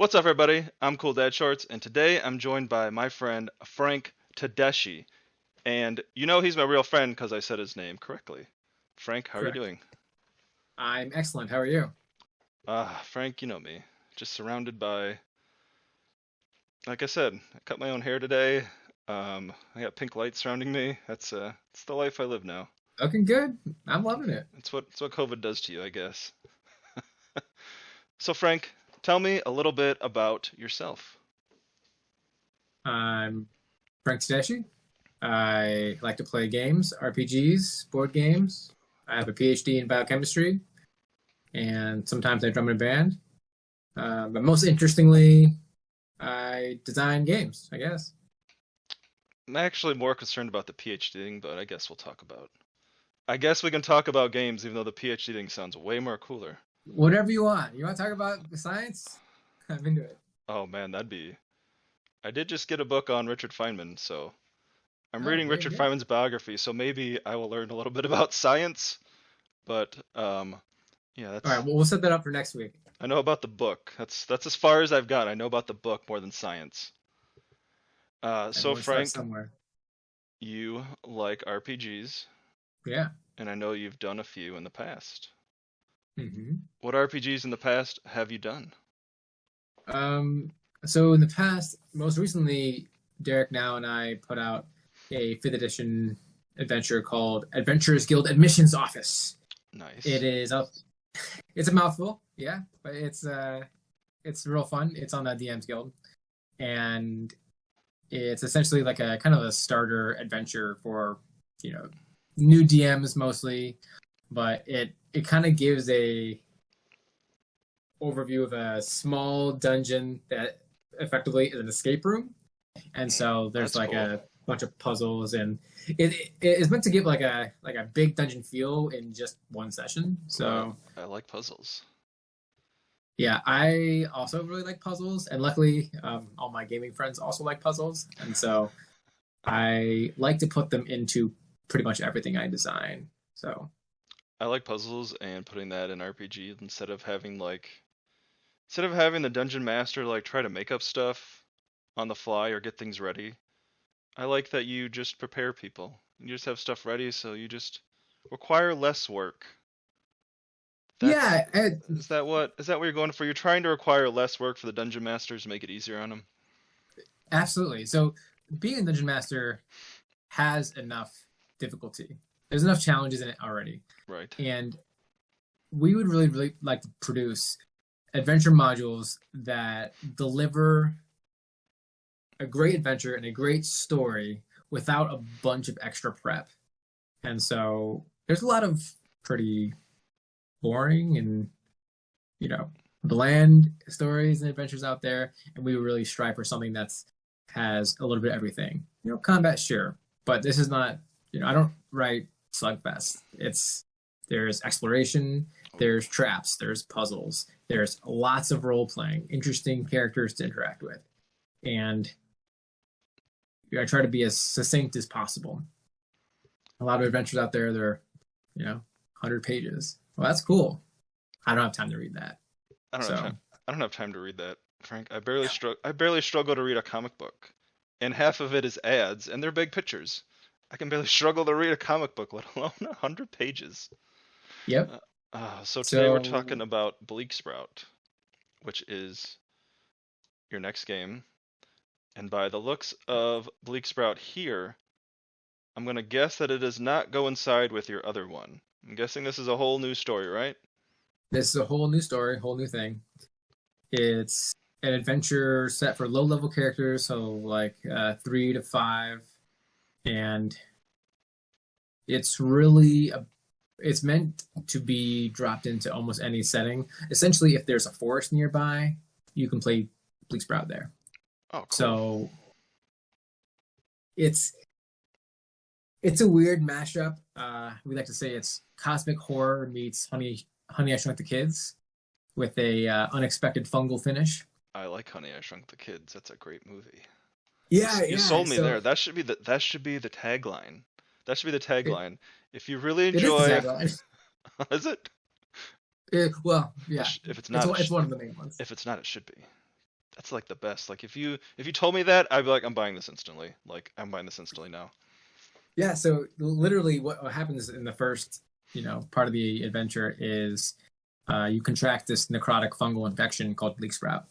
What's up, everybody? I'm Cool Dad Shorts, and today I'm joined by my friend Frank Tedeschi. And you know he's my real friend because I said his name correctly. Frank, how are you Correct. doing? I'm excellent. How are you? Frank, you know me. Just surrounded by, like I said, I cut my own hair today. I got pink lights surrounding me. It's the life I live now. Looking good. I'm loving it. It's what COVID does to you, I guess. So, Frank, tell me a little bit about yourself. I'm Frank Tedeschi. I like to play games, RPGs, board games. I have a PhD in biochemistry, and sometimes I drum in a band. But most interestingly, I design games, I guess. I'm actually more concerned about the PhD thing, but I guess we'll talk about. I guess we can talk about games, even though the PhD thing sounds way more cooler. Whatever you want. You want to talk about the science? I'm into it. Oh man, that'd be. I did just get a book on Richard Feynman, so I'm Oh, reading very Richard good. Feynman's biography, so maybe I will learn a little bit about science. But yeah, All right, that's. well, we'll set that up for next week. I know about the book. That's as far as I've got. I know about the book more than science. So Everyone starts Frank, somewhere. you like RPGs, Yeah. and I know you've done a few in the past. hmm What RPGs in the past have you done? Um, so in the past, most recently, Derek Now and I put out a fifth edition adventure called Adventurers Guild Admissions Office. It Nice. is up. It's a mouthful, yeah, but it's real fun. It's on the DM's Guild, and it's essentially like a kind of a starter adventure for you know new DMs mostly, but it kind of gives a overview of a small dungeon that effectively is an escape room. And so there's That's like cool. a bunch of puzzles, and it is meant to give like a big dungeon feel in just one session. Ooh, So I like puzzles. yeah, I also really like puzzles, and luckily, all my gaming friends also like puzzles, and so I like to put them into pretty much everything I design. So I like puzzles and putting that in RPG instead of having the dungeon master like try to make up stuff on the fly or get things ready. I like that you just prepare people. You just have stuff ready so you just require less work. That's yeah, is that what you're going for? You're trying to require less work for the dungeon masters, make it easier on them. absolutely. So being a dungeon master has enough difficulty. There's enough challenges in it already. Right. And we would really, really like to produce adventure modules that deliver a great adventure and a great story without a bunch of extra prep. And so there's a lot of pretty boring and, you know, bland stories and adventures out there. And we really strive for something that's has a little bit of everything. Combat, sure. But this is not, I don't write slugfest. There's exploration, Ooh. there's traps, there's puzzles, there's lots of role playing, interesting characters to interact with. And I try to be as succinct as possible. A lot of adventures out there, they're, 100 pages. Well, that's cool. I don't have time to read that. I don't have So, time. I don't have time to read that, Frank. I barely struggle to read a comic book, and half of it is ads, and they're big pictures. I can barely struggle to read a comic book, let alone 100 pages. yep. Uh, so today we're talking So, about Bleaksprout, which is your next game. And by the looks of Bleaksprout here, I'm gonna guess that it does not go inside with your other one. I'm guessing this is a whole new story, right? this is a whole new story, whole new thing. It's an adventure set for low level characters, so like 3 to 5, and it's really it's meant to be dropped into almost any setting. Essentially, if there's a forest nearby, you can play Bleak Sprout there. Oh, cool. So it's it's a weird mashup. We like to say it's cosmic horror meets Honey I Shrunk the Kids with a unexpected fungal finish. I like Honey, I Shrunk the Kids. That's a great movie. Yeah, You yeah. sold me So there. That should be the tagline. That should be the it, tagline. If you really it is the enjoy, tagline. is it? Well, yeah, If it's not, it's one of the main ones. if it's not, it should be. That's like the best. Like if you told me that, I'd be like, I'm buying this instantly. Like I'm buying this instantly now. Yeah, so literally what happens in the first, part of the adventure is you contract this necrotic fungal infection called Bleaksprout,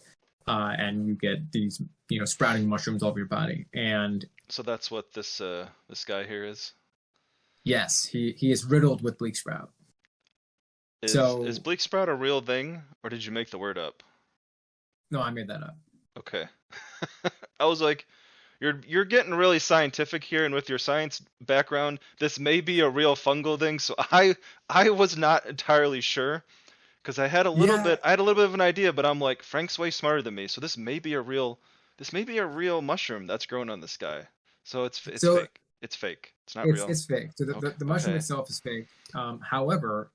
and you get these, sprouting mushrooms all over your body. And So that's what this guy here is. yes, he is riddled with Bleaksprout. Is So Bleak Sprout a real thing, or did you make the word up? no, I made that up. Okay. I was like, you're getting really scientific here, and with your science background, this may be a real fungal thing. So I was not entirely sure because Yeah, I had a little bit of an idea, but I'm like, Frank's way smarter than me, so this may be a real mushroom that's growing on this guy. So it's so fake. It's fake. It's not it's real. it's fake. So Okay. the mushroom Okay. itself is fake. However,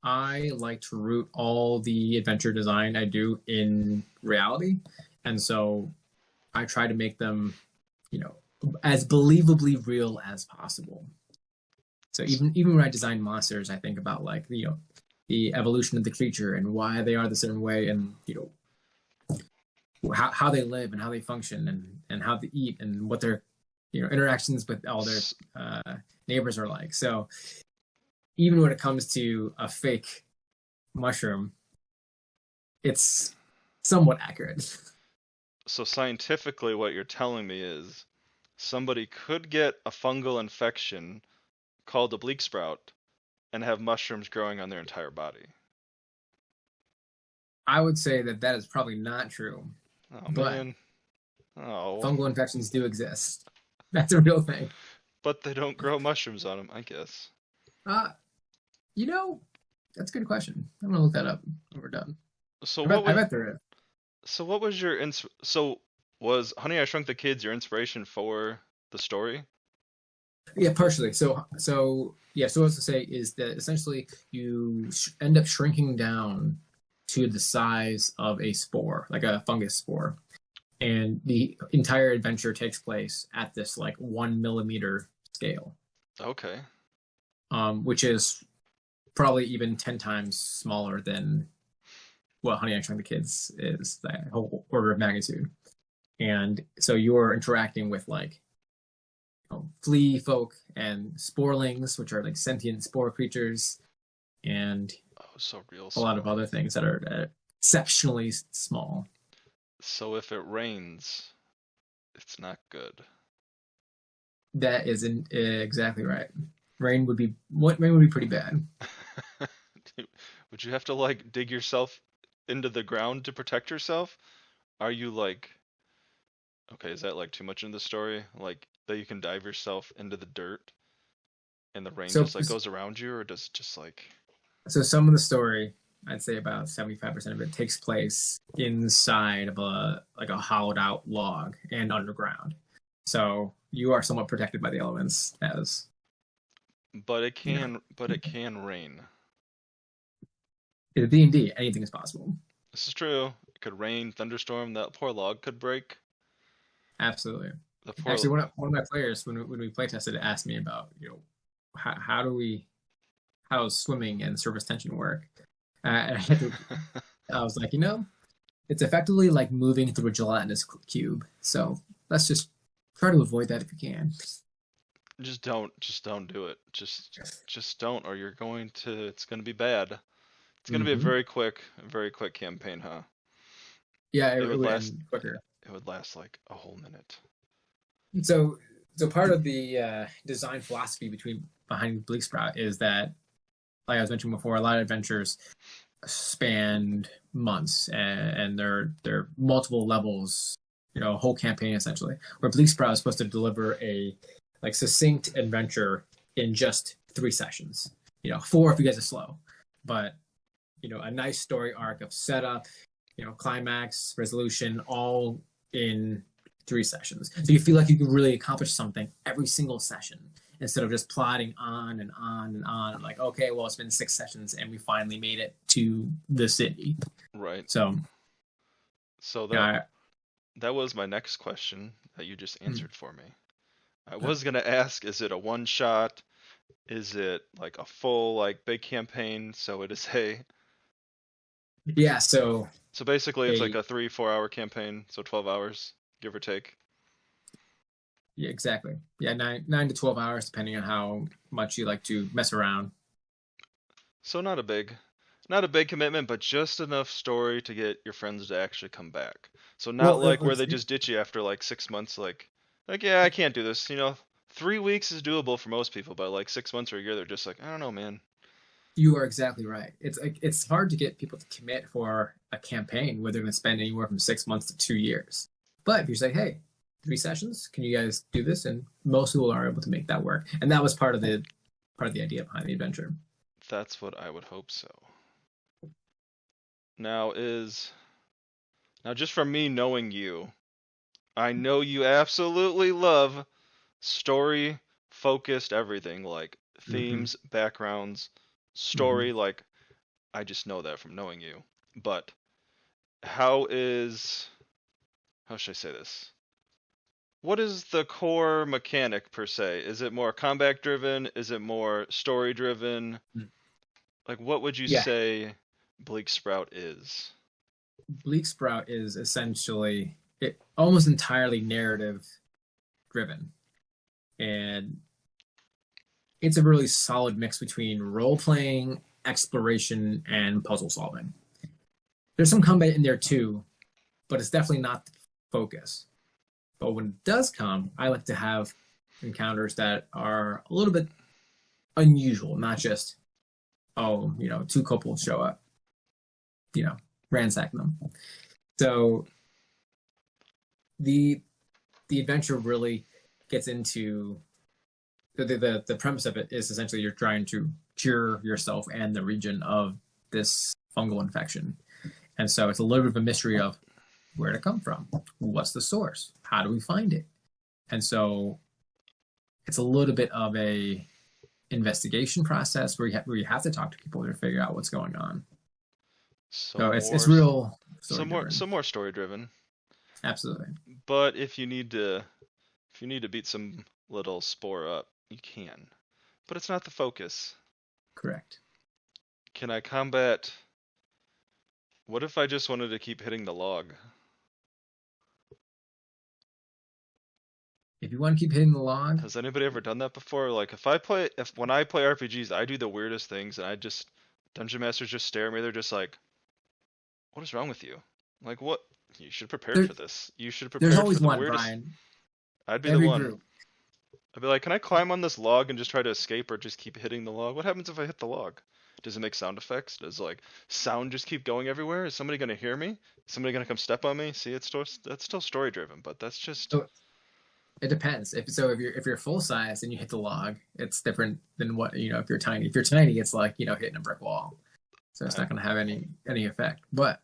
I like to root all the adventure design I do in reality, and so I try to make them, you know, as believably real as possible. So S- even when I design monsters, I think about like the evolution of the creature and why they are the certain way, and how they live and how they function and how they eat and what their interactions with all their s- neighbors are like. So even when it comes to a fake mushroom, it's somewhat accurate. So scientifically, what you're telling me is somebody could get a fungal infection called a bleak sprout and have mushrooms growing on their entire body. I would say that that is probably not true, Oh but man. Oh. fungal infections do exist. That's a real thing. But they don't grow mushrooms on them, I guess. Uh, you know, that's a good question. I'm gonna look that up when we're done. So I what bet I was bet there is. so what was your so was Honey I Shrunk the Kids your inspiration for the story? Yeah, partially. So yeah. So what I was to say is that essentially you end up shrinking down to the size of a spore, like a fungus spore, and the entire adventure takes place at this like 1 millimeter scale, Okay. which is probably even 10 times smaller than what Honey I Shrunk the Kids is, that whole order of magnitude. And so you're interacting with like flea folk and sporelings, which are like sentient spore creatures, and Oh, so real a lot of small. other things that are exceptionally small. So if it rains, it's not good. That isn't exactly right. Rain would be pretty bad. Would you have to like dig yourself into the ground to protect yourself? Are you like, okay, is that like too much in the story? Like that you can dive yourself into the dirt and the rain So just like goes around you, or does it just like, so some of the story, I'd say about 75% of it takes place inside of a hollowed out log and underground. So you are somewhat protected by the elements, as you know. but it can rain. In D&D, anything is possible. This is true. It could rain, thunderstorm, that poor log could break. Absolutely. The poor Actually, one of my players, when we play tested, asked me about, how do we, how does swimming and surface tension work? I was like, it's effectively like moving through a gelatinous cube. So let's just try to avoid that if you can. just don't do it. Just don't, or you're going to, it's going to be bad. It's going to be Mm-hmm. a very quick campaign, huh? Yeah, It it would would last, end quicker. it would last like a whole minute. So, so part of the design philosophy behind Bleaksprout is that, like I was mentioning before, a lot of adventures spanned months, and they're multiple levels, a whole campaign essentially. Where Bleaksprout is supposed to deliver a like succinct adventure in just 3 sessions. Four if you guys are slow, but a nice story arc of setup, climax, resolution, all in 3 sessions. So you feel like you can really accomplish something every single session instead of just plodding on and on and on. Like, okay, well, it's been 6 sessions and we finally made it to the city. Right. So, So yeah, that was my next question that you just I, answered for me. I was gonna ask, is it a one shot? Is it like a full like big campaign? So it is a Yeah, so So basically, it's like a a 3-4 hour campaign, so 12 hours, give or take. yeah, exactly. Yeah, 9 to 12 hours, depending on how much you like to mess around. So not a big commitment, but just enough story to get your friends to actually come back. So not Well, like where they just ditch you after like 6 months, like yeah, I can't do this. 3 weeks is doable for most people, but like 6 months or a year, they're just like, I don't know, man. you are exactly right. It's like it's hard to get people to commit for a campaign where they're going to spend anywhere from 6 months to 2 years. But if you say, "Hey, 3 sessions, can you guys do this?" and most people are able to make that work, and that was part of the idea behind the adventure. That's what I would hope so. Now is now just from me knowing you, I know you absolutely love story focused everything like Hmm. themes, backgrounds, Hmm. story. Like I just know that from knowing you. But how is how should I say this? What is the core mechanic per se? Is it more combat driven? Is it more story driven? Like what would you Yeah, say Bleaksprout is? Bleaksprout is essentially almost entirely narrative driven, and it's a really solid mix between role playing, exploration, and puzzle solving. There's some combat in there too, but it's definitely not the focus. But when it does come, I like to have encounters that are a little bit unusual, not just, oh, two couples show up, you know, ransack them. So the the adventure really gets into the premise of it is essentially you're trying to cure yourself and the region of this fungal infection. And so it's a little bit of a mystery of where to come from, what's the source, how do we find it, and so it's a little bit of a investigation process where you have to talk to people to figure out what's going on. So So it's more real story some more driven. some more story driven. Absolutely But if you need to beat some little spore up, you can. But it's not the focus. correct. Can I combat? What if I just wanted to keep hitting the log? If you want to keep hitting the log, Has anybody ever done that before? Like if when I play RPGs, I do the weirdest things and I just dungeon masters just stare at me. They're just like, "What is wrong with you?" Like, what? You should have prepared there, for this. You should have there's prepared for always the one, weirdest. Brian. I'd be the Every one. group. I'd be like, "Can I climb on this log and just try to escape or just keep hitting the log? What happens if I hit the log? Does it make sound effects? Does like sound just keep going everywhere? Is somebody gonna hear me? Is somebody gonna come step on me?" See, that's still story driven, but that's just So it depends. If you're full size and you hit the log, it's different than what if you're tiny. If you're tiny, it's like hitting a brick wall. So it's I, not going to have any effect. But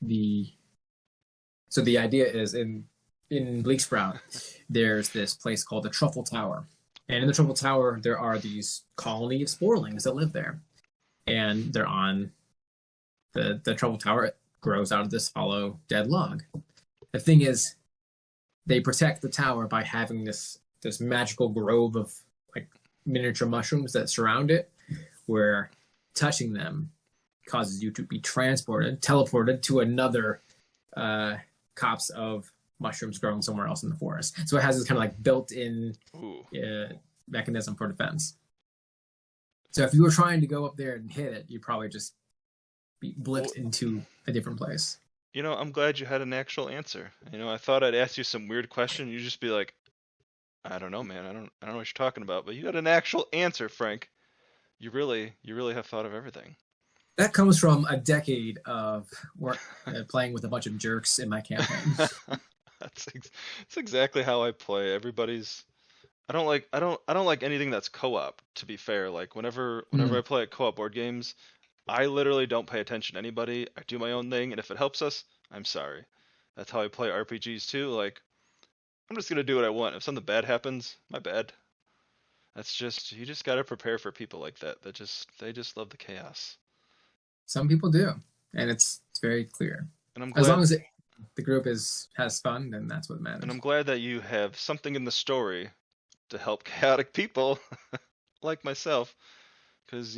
the so the idea is in Bleaksprout, there's this place called the Truffle Tower, and in the Truffle Tower there are these colony of sporelings that live there, and they're on the Truffle Tower. It grows out of this hollow dead log. The thing is, they protect the tower by having this magical grove of like miniature mushrooms that surround it, where touching them causes you to be teleported to another uh, copse of mushrooms growing somewhere else in the forest. So it has this kind of like built-in ooh. mechanism for defense. So if you were trying to go up there and hit it, you'd probably just be blipped Well, into a different place. I'm glad you had an actual answer. I thought I'd ask you some weird question. You'd just be like, I don't know, man. I don't know what you're talking about. But you got an actual answer, Frank. You really have thought of everything. That comes from a decade of work playing with a bunch of jerks in my campaign. That's exactly how I play. I don't like anything that's co-op, to be fair. Like whenever I Mm. play at co-op board games, I literally don't pay attention to anybody. I do my own thing, and if it helps us, I'm sorry. That's how I play RPGs too. Like I'm just gonna do what I want. If something bad happens, my bad. That's just you just gotta prepare for people like that. They just love the chaos. Some people do, and it's very clear. And I'm As long glad as the group has fun, then that's what and I'm matters. glad that you have something in the story to help chaotic people like myself, because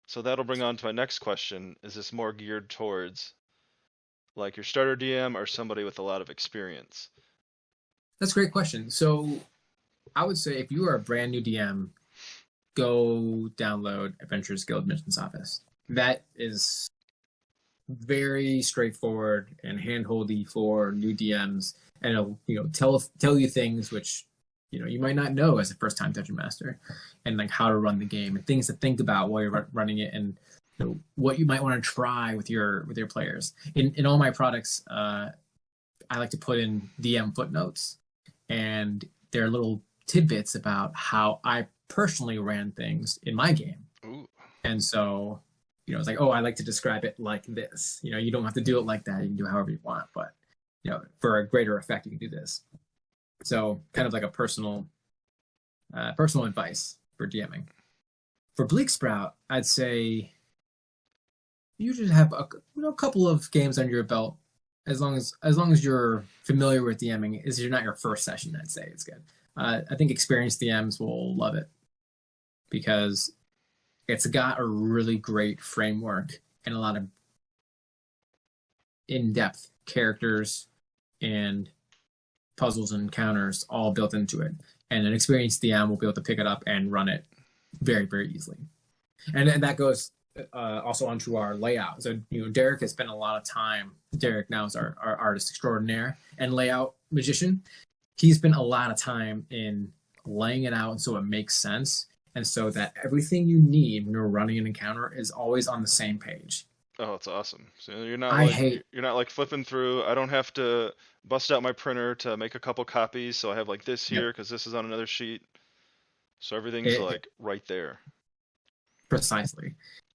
So that'll bring on to my next question. Is this more geared towards like your starter DM or somebody with a lot of experience? That's a great question. So I would say if you are a brand new DM, go download Adventurers Guild Missions Office. That is very straightforward and handholdy for new DMs, and it'll tell you things which you might not know as a first time dungeon master, and like how to run the game and things to think about while you're running it, and what you might want to try with your players. In all my products, I like to put in DM footnotes, and there are little tidbits about how I personally ran things in my game. Ooh. And so, it's like, oh, I like to describe it like this. You don't have to do it like that. You can do it however you want, but for a greater effect, you can do this. So, kind of like a personal advice for DMing. For Bleaksprout, I'd say you should have a couple of games under your belt. As long as you're familiar with DMing, is you're not your first session, I'd say it's good. I think experienced DMs will love it because it's got a really great framework and a lot of in-depth characters and puzzles and encounters all built into it. And an experienced DM will be able to pick it up and run it very, very easily. And that goes also onto our layout. So, Derek has spent a lot of time. Derek now is our artist extraordinaire and layout magician. He's spent a lot of time in laying it out so it makes sense, and so that everything you need when you're running an encounter is always on the same page. Oh, it's awesome. So you're not like flipping through. I don't have to bust out my printer to make a couple copies, so I have like this here because this is on another sheet. So everything's like right there. Precisely.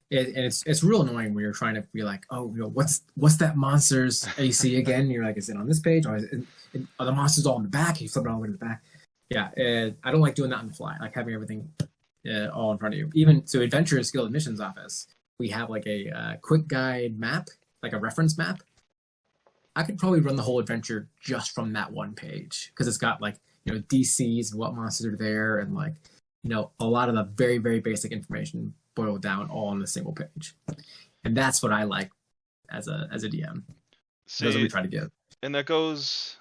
And it's real annoying when you're trying to be like, oh, what's that monster's AC again? And you're like, is it on this page, or are the monsters all in the back? You flip it all the way to the back. Yeah, I don't like doing that on the fly. I like having everything all in front of you. Even so, Adventurers Guild Missions Office, we have like a quick guide map, like a reference map. I could probably run the whole adventure just from that one page because it's got like DCs and what monsters are there, and like a lot of the very, very basic information boiled down all on a single page. And that's what I like as a DM. See, that's what we try to give. And that goes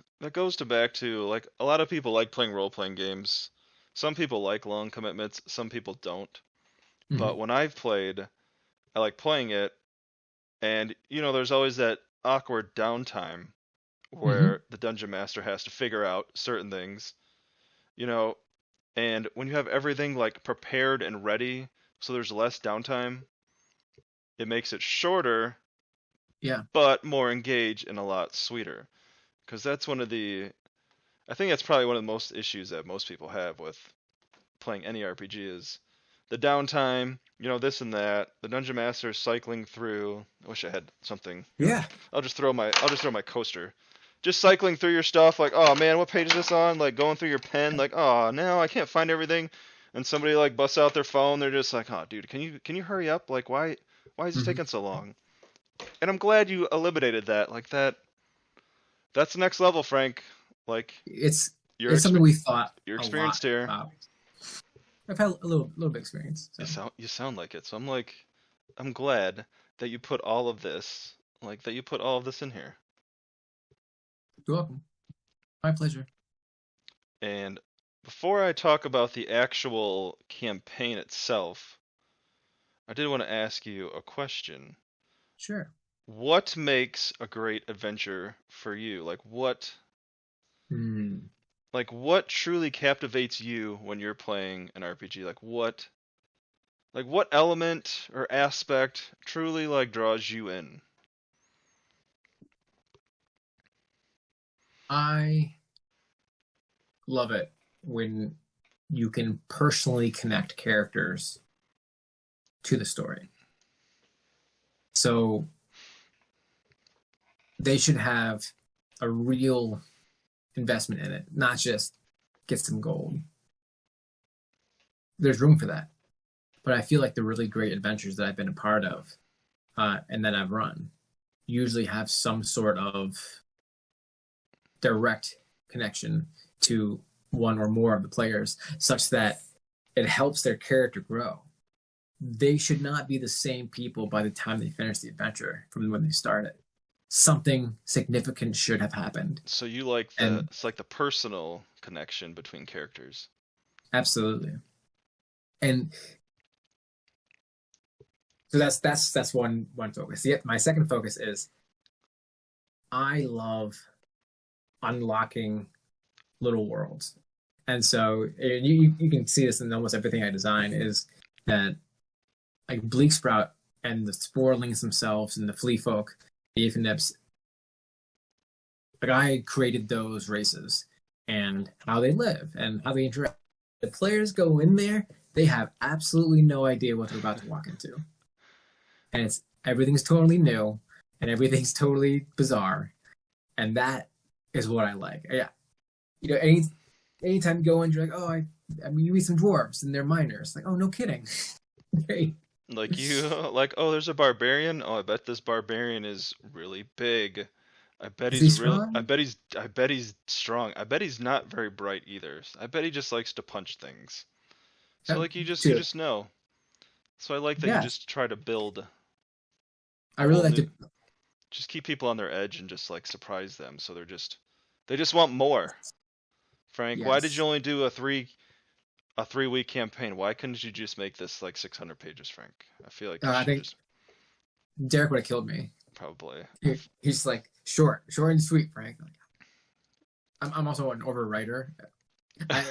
back to like a lot of people like playing role playing games. Some people like long commitments, some people don't. Mm-hmm. But when I've played, I like playing it, and there's always that awkward downtime where the dungeon master has to figure out certain things. And when you have everything like prepared and ready, so there's less downtime, it makes it shorter, but more engaged and a lot sweeter. Because that's I think that's probably one of the most issues that most people have with playing any RPG is the downtime, this and that. The dungeon master cycling through. I wish I had something. Yeah. I'll just throw my coaster. Just cycling through your stuff, like, oh man, what page is this on? Like going through your pen, like, oh no, I can't find everything. And somebody like busts out their phone, they're just like, oh dude, can you hurry up? Like why is this taking so long? And I'm glad you eliminated that. Like that's the next level, Frank. Like it's something we thought you're experienced here. About. I've had a little bit of experience. So. You sound like it. So I'm glad that you put all of this in here. You're welcome. My pleasure. And before I talk about the actual campaign itself, I did want to ask you a question. Sure. What makes a great adventure for you? Like what truly captivates you when you're playing an RPG? Like what element or aspect truly like draws you in? I love it when you can personally connect characters to the story. So they should have a real investment in it, not just get some gold. There's room for that. But I feel like the really great adventures that I've been a part of and that I've run usually have some sort of direct connection to one or more of the players, such that it helps their character grow. they should not be the same people by the time they finish the adventure from when they started. Something significant should have happened. So you like And it's like the personal connection between characters. absolutely. And so that's one focus. My second focus is I love unlocking little worlds. And so you can see this in almost everything I design is that like Bleaksprout and the Sporelings themselves and the Flea Folk, the Aphanips, like I created those races and how they live and how they interact. The players go in there, they have absolutely no idea what they're about to walk into. And everything's totally new and everything's totally bizarre. And that is what I like. Yeah. You know, anytime you go in, you're like, oh, I mean, you meet some dwarves and they're miners. Like, oh, no kidding. Great. Like you like, oh, there's a barbarian. Oh, I bet this barbarian is really big. I bet Is he he's real. strong? I bet he's strong. I bet he's not very bright either. I bet he just likes to punch things. So like you Too. just know. So I like that you Yeah. just try to build I a really whole like new, to. just keep people on their edge and just like surprise them. So they just want more. Frank, why did you Yes. only do a 3 week campaign? Why couldn't you just make this like 600 pages, Frank? I feel like you I should think just Derek would have killed me. probably. He's like, short and sweet, Frank. Like, I'm also an overwriter. I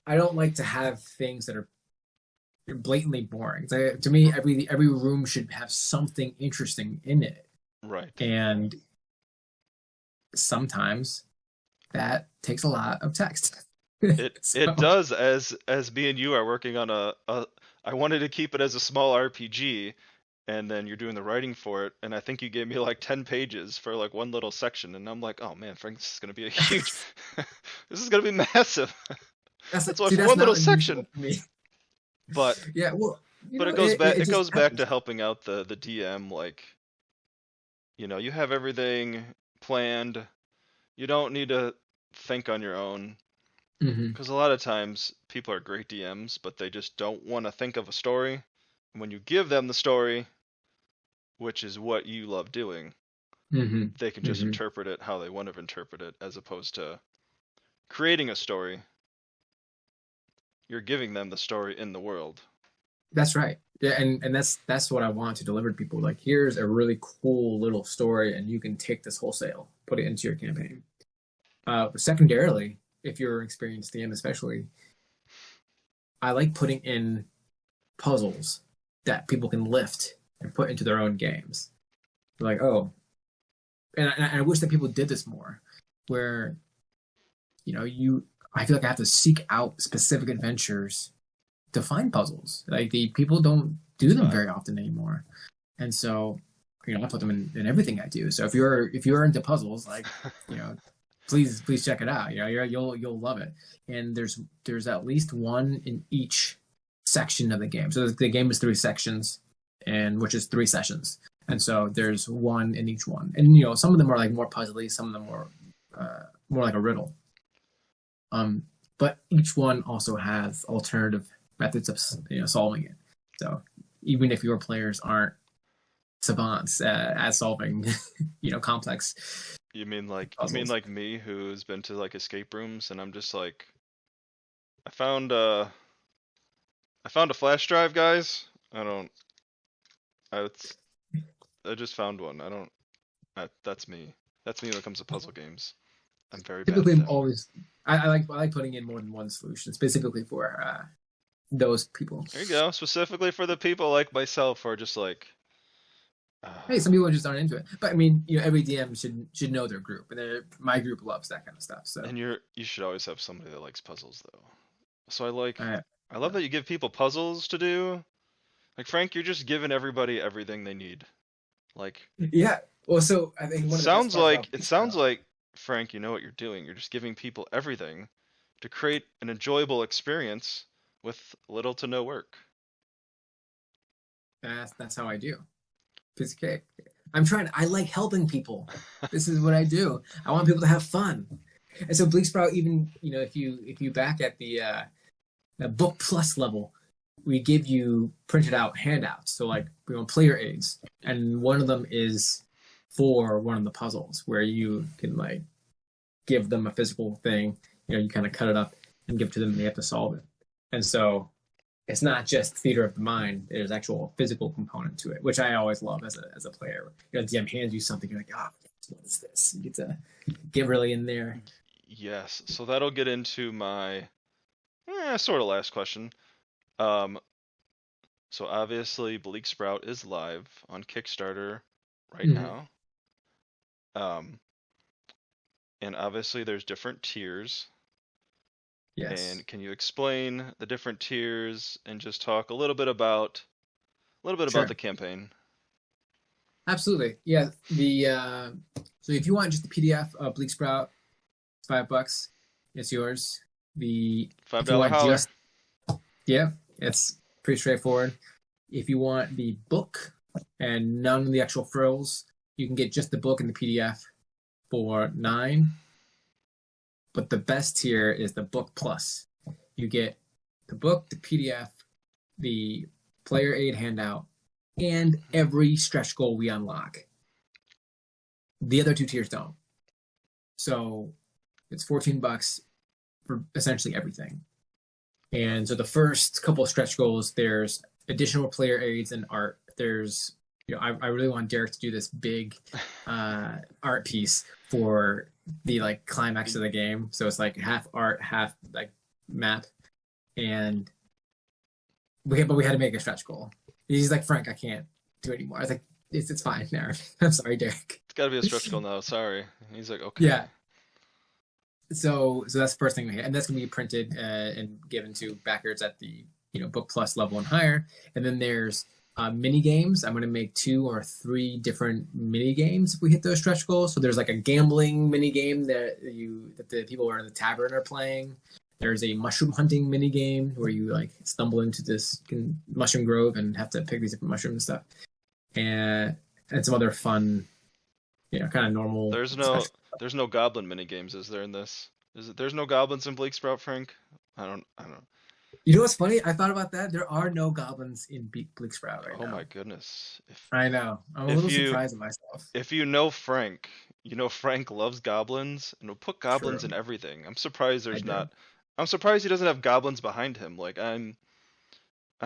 I don't like to have things that are blatantly boring. To me, every room should have something interesting in it, Right. and sometimes that takes a lot of text. It So, does as me and you are working on a I wanted to keep it as a small RPG and then you're doing the writing for it and I think you gave me like 10 pages for like one little section and I'm like, "Oh man, Frank, this is going to be a huge this is going to be massive." That's why for that's one little not unusual section. for me. But Yeah, well, but it it just goes back to happens. helping out the DM like, you have everything planned. You don't need to think on your own. Hmm. Because a lot of times people are great DMs, but they just don't want to think of a story. And when you give them the story, which is what you love doing, Hmm. they can just Hmm. interpret it how they want to interpret it, as opposed to creating a story. You're giving them the story in the world. That's right. Yeah, and that's what I want to deliver to people. Like, here's a really cool little story, and you can take this wholesale, put it into your campaign. Secondarily, if you're an experienced DM, especially, I like putting in puzzles that people can lift and put into their own games. Like, oh, and I wish that people did this more, where I feel like I have to seek out specific adventures to find puzzles. Like the people don't do them very often anymore, and so I put them in everything I do. So if you're into puzzles, like you know, please check it out. You'll love it. And there's at least one in each section of the game. So the game is 3 sections, and which is 3 sessions. And so there's one in each one. And some of them are like more puzzly, some of them more like a riddle. But each one also has alternative methods of solving it. So even if your players aren't savants at solving complex puzzles. like me who's been to like escape rooms and I'm just like, I found a flash drive, guys. I I just found one. I don't that's me. That's me when it comes to puzzle games. I'm very bad Typically at I'm them. always I like putting in more than one solution specifically for those people. There you go. Specifically for the people like myself who are just like, Hey, some people just aren't into it, but I mean, every DM should know their group, and my group loves that kind of stuff. So and you should always have somebody that likes puzzles though. So I I love that you give people puzzles to do. Like Frank, you're just giving everybody everything they need. Like yeah. Well, so I think one of the best parts about it Bleak sounds Sprout, like Frank, you know what you're doing. You're just giving people everything to create an enjoyable experience with little to no work. that's how I do. Piece of cake. I like helping people. This is what I do. I want people to have fun. And so Bleak Sprout, even if you back at the book plus level, we give you printed out handouts. So like player aids, and one of them is for one of the puzzles where you can like give them a physical thing. You kind of cut it up and give it to them, and they have to solve it. And so it's not just theater of the mind. There's actual physical component to it, which I always love as a player. DM hands you something, you're like, what is this? You get to get really in there. Yes, so that'll get into my sort of last question. So obviously Bleaksprout is live on Kickstarter right now. And obviously there's different tiers. Yes. And can you explain the different tiers and just talk a little bit about the campaign? Absolutely. Yeah. So if you want just the PDF of Bleaksprout, it's $5. It's yours. The $5 holler. It's pretty straightforward. If you want the book and none of the actual frills, you can get just the book and the PDF for $9. But the best tier is the book plus. You get the book, the PDF, the player aid handout, and every stretch goal we unlock. The other two tiers don't. So it's $14 for essentially everything. And so the first couple of stretch goals, there's additional player aids and art. There's, I really want Derek to do this big art piece for the like climax of the game. So it's like half art, half like map. And we had to make a stretch goal. He's like, Frank, I can't do it anymore. I was like, it's fine now. I'm sorry, Derek. It's got to be a stretch goal now. Sorry. He's like, okay. Yeah. So that's the first thing we hit, and that's gonna be printed and given to backers at the book plus level and higher. And then there's mini games. I'm gonna make 2 or 3 different mini games if we hit those stretch goals. So there's like a gambling mini game that the people who are in the tavern are playing. There's a mushroom hunting mini game where you like stumble into this mushroom grove and have to pick these different mushrooms and stuff, and some other fun, kind of normal. There's no goblin mini games, is there in this? There's no goblins in Bleaksprout, Frank? I don't. You know what's funny? I thought about that. There are no goblins in Bleaksprout right now. Oh my goodness! I know. I'm a little surprised at myself. If Frank, Frank loves goblins and will put goblins in everything. I'm surprised there's not. I'm surprised he doesn't have goblins behind him. Like I'm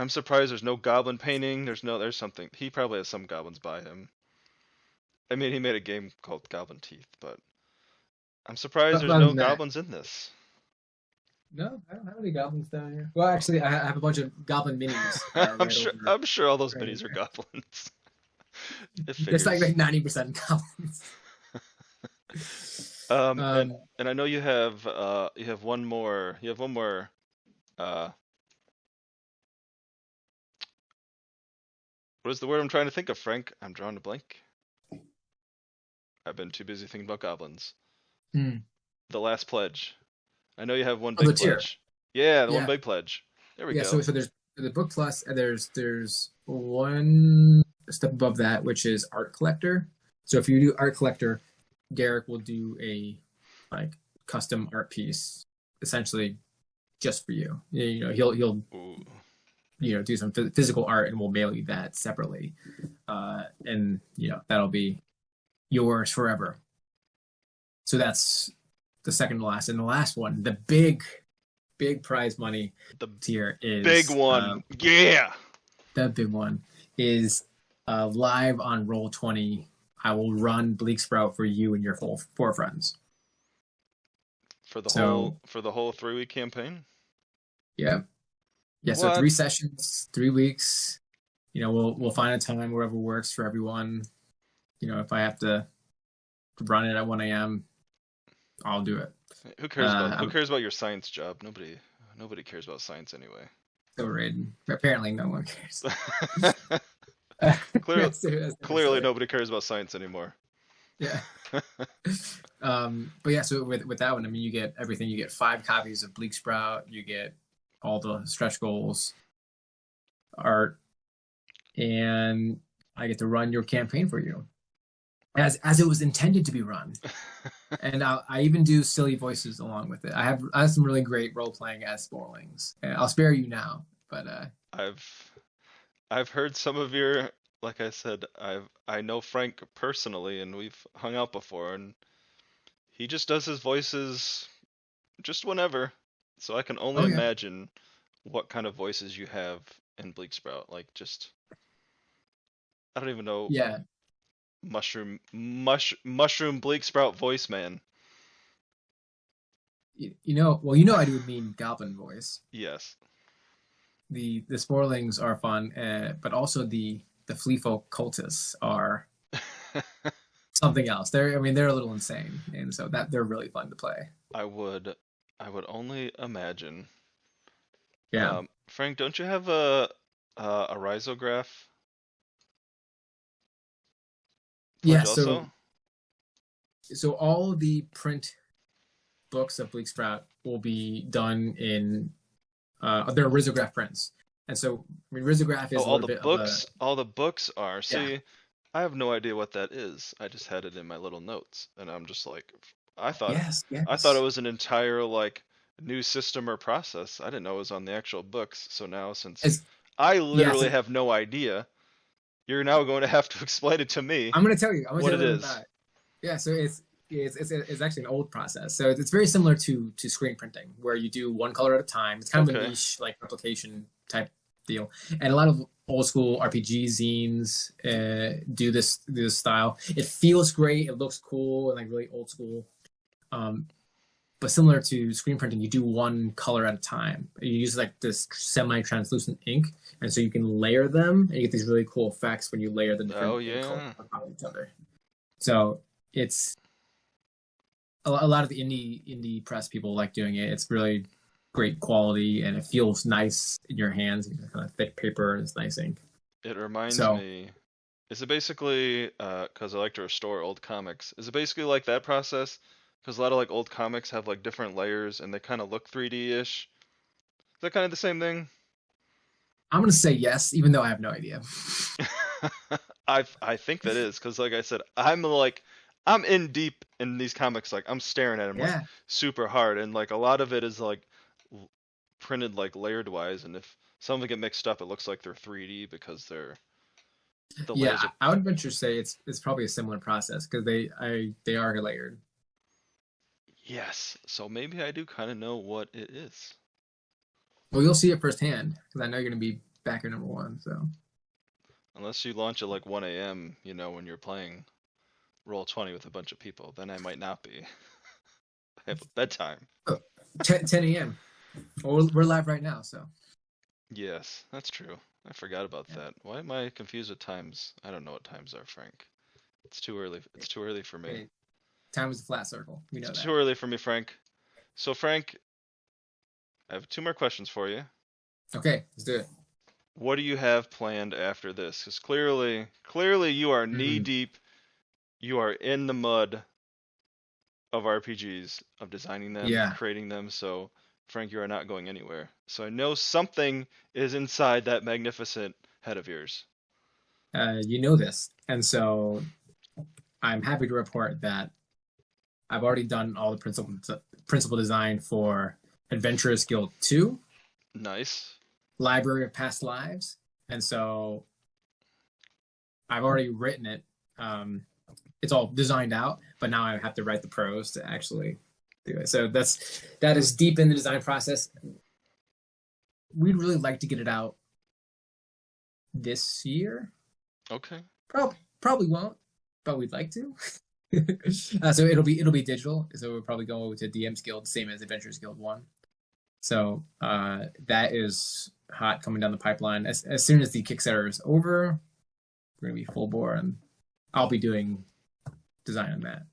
surprised there's no goblin painting. There's something. He probably has some goblins by him. I mean, he made a game called Goblin Teeth, but I'm surprised there's no goblins in this. No, I don't have any goblins down here. Well, actually, I have a bunch of goblin minis. I'm sure all those minis are goblins. It's like 90% goblins. And I know you have one more. What is the word I'm trying to think of, Frank? I'm drawing a blank. I've been too busy thinking about goblins. The last pledge. I know you have one big pledge. Yeah, one big pledge. There we go. So there's the book plus, and there's one step above that, which is art collector. So if you do art collector, Derek will do a like custom art piece, essentially just for you. He'll do some physical art, and we'll mail you that separately, and that'll be yours forever. So that's the second to last, and the last one, the big prize money tier is big one. The big one is live on Roll20. I will run Bleaksprout for you and your 4 friends. For the whole 3-week campaign? Yeah. Yeah, so 3 sessions, 3 weeks. We'll find a time wherever works for everyone. If I have to run it at 1 a.m., I'll do it. Who cares about your science job? Nobody cares about science anyway. Overrated. Apparently no one cares. Clearly nobody cares about science anymore. Yeah. But yeah, so with that one, I mean, you get everything. You get 5 copies of Bleaksprout. You get all the stretch goals, art, and I get to run your campaign for you as it was intended to be run. And I even do silly voices along with it. I have some really great role playing as Sporlings. And I'll spare you now, But I've I've heard some of your, like I said, I know Frank personally, and we've hung out before, and he just does his voices just whenever. So I can only oh yeah, imagine what kind of voices you have in Bleaksprout. Like just I don't even know yeah. mushroom Bleaksprout voice man. Well, you know I do mean goblin voice. Yes. The Sporlings are fun, but also the Fleefolk cultists are something else. I mean, they're a little insane, and so that they're really fun to play. I would I would only imagine. Yeah, Frank, don't you have a risograph yeah. pledge also? So all the print books of Bleaksprout will be done in they're risograph prints, and so I mean, risograph Oh, is a little bit of a all the books are. yeah. See, I have no idea what that is. I just had it in my little notes, and I'm just like, I thought Yes, I thought it yes. was an entire like new system or process. I didn't know it was on the actual books. So now, since It's I yes. literally have no idea, you're now going to have to explain it to me I'm gonna tell you. I'm gonna what tell you it a little is. about it. Yeah, so it's actually an old process. So it's very similar to screen printing, where you do one color at a time. It's kind of a Okay. niche like replication type deal, and a lot of old school RPG zines do this style. It feels great. It looks cool and like really old school. Um, but similar to screen printing, you do one color at a time. You use like this semi-translucent ink, and so you can layer them, and you get these really cool effects when you layer the Oh different ink colors yeah. on top of each other. So it's a lot of the indie press people like doing it. It's really great quality and it feels nice in your hands. It's kind of thick paper and it's nice ink. It reminds So me. Is it basically, because I like to restore old comics, is it basically like that process? Because a lot of like old comics have like different layers and they kind of look 3D-ish. Is that kind of the same thing? I'm gonna say yes, even though I have no idea. I think that is, because like I said, I'm in deep in these comics, like I'm staring at them like Yeah, super hard, and like a lot of it is like l- printed like layered wise, and if some of them get mixed up, it looks like they're 3D because the yeah. layers are. I would venture to say it's probably a similar process because they are layered. Yes, so maybe I do kind of know what it is. Well, you'll see it firsthand because I know you're gonna be backer number one. So Unless you launch at like 1 a.m., when you're playing Roll20 with a bunch of people, then I might not be. I have a bedtime. oh, 10 a.m. Well, we're live right now, so Yes, that's true. I forgot about yeah. that. Why am I confused with times? I don't know what times are, Frank. It's too early. It's too early for me. Hey, time is a flat circle. We It's know too that. early for me, Frank. So, Frank, I have two more questions for you. Okay, let's do it. What do you have planned after this? Because clearly you are knee Mm, deep. You are in the mud of RPGs, of designing them, yeah. creating them. So, Frank, you are not going anywhere. So I know something is inside that magnificent head of yours. You know this. And so I'm happy to report that I've already done all the principal design for Adventurers Guild 2, Nice. Library of Past Lives. And so I've already written it. It's all designed out, but now I have to write the prose to actually do it. So that is deep in the design process. We'd really like to get it out this year. Okay. Probably won't, but we'd like to. So it'll be digital. So we'll probably go to DM's Guild, same as Adventurers Guild 1. So that is hot coming down the pipeline. As soon as the Kickstarter is over, we're gonna be full bore, and I'll be doing design on that.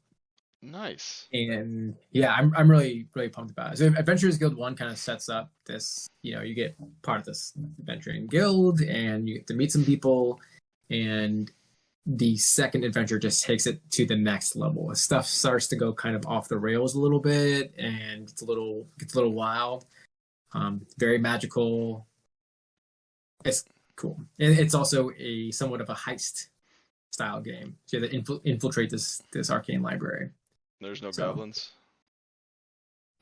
Nice. And yeah, I'm really pumped about it. So Adventurers Guild 1 kind of sets up this, you get part of this adventuring guild, and you get to meet some people, and the second adventure just takes it to the next level. Stuff starts to go kind of off the rails a little bit, and gets a little wild. Very magical. It's cool. And it's also a somewhat of a heist style game. So you have to infiltrate this arcane library. There's no So, goblins.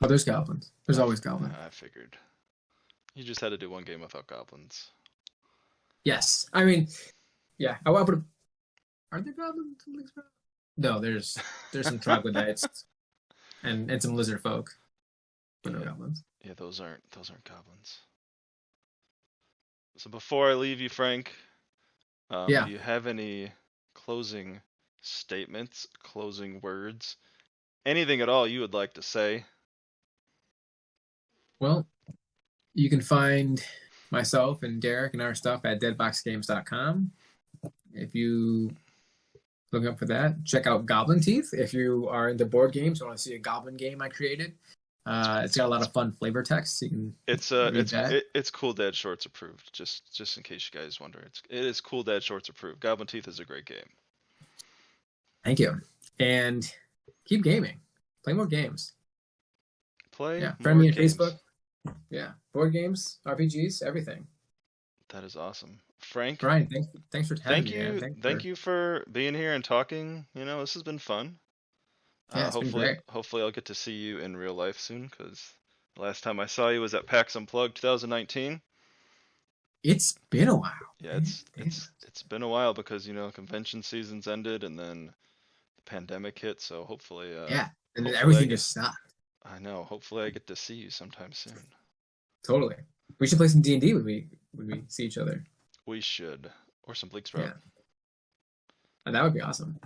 oh, there's goblins. There's always goblins. I figured. You just had to do one game without goblins. Yes, I mean, yeah. I would have. Are there goblins in Bleaksprout? No, there's some troglodytes and some lizard folk, but no Yeah, goblins. yeah, those aren't goblins. So before I leave you, Frank, Yeah. do you have any closing statements, closing words, anything at all you would like to say? Well, you can find myself and Derek and our stuff at deadboxgames.com. If you look up for that, check out Goblin Teeth. If you are into board games, want to see a goblin game I created. It's got a lot of fun flavor text. So you can read that. It's Cool Dad Shorts approved. Just in case you guys wonder, it is Cool Dad Shorts approved. Goblin Teeth is a great game. Thank you. And keep gaming. Play more games. Play Yeah. more Friend me on games. Facebook. Yeah. Board games, RPGs, everything. That is awesome, Frank. Brian, thanks for having Thank me, man. you, thank you for being here and talking. This has been fun. Yeah, it's been great. Hopefully I'll get to see you in real life soon, because the last time I saw you was at PAX Unplugged 2019. It's been a while. Yeah, Man. it's been a while because convention season's ended and then the pandemic hit. So hopefully, Yeah, and then hopefully everything just stopped. I know. Hopefully I get to see you sometime soon. Totally. We should play some D&D when we see each other. We should, or some Bleaksprout. Yeah, and that would be awesome.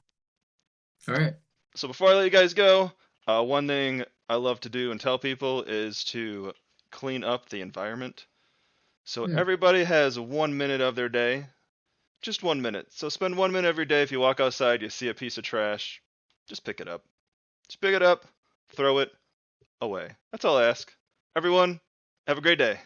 All right. So before I let you guys go, one thing I love to do and tell people is to clean up the environment. So everybody has 1 minute of their day, just 1 minute. So spend 1 minute every day. If you walk outside, you see a piece of trash, just pick it up. Just pick it up, throw it away. That's all I ask. Everyone, have a great day.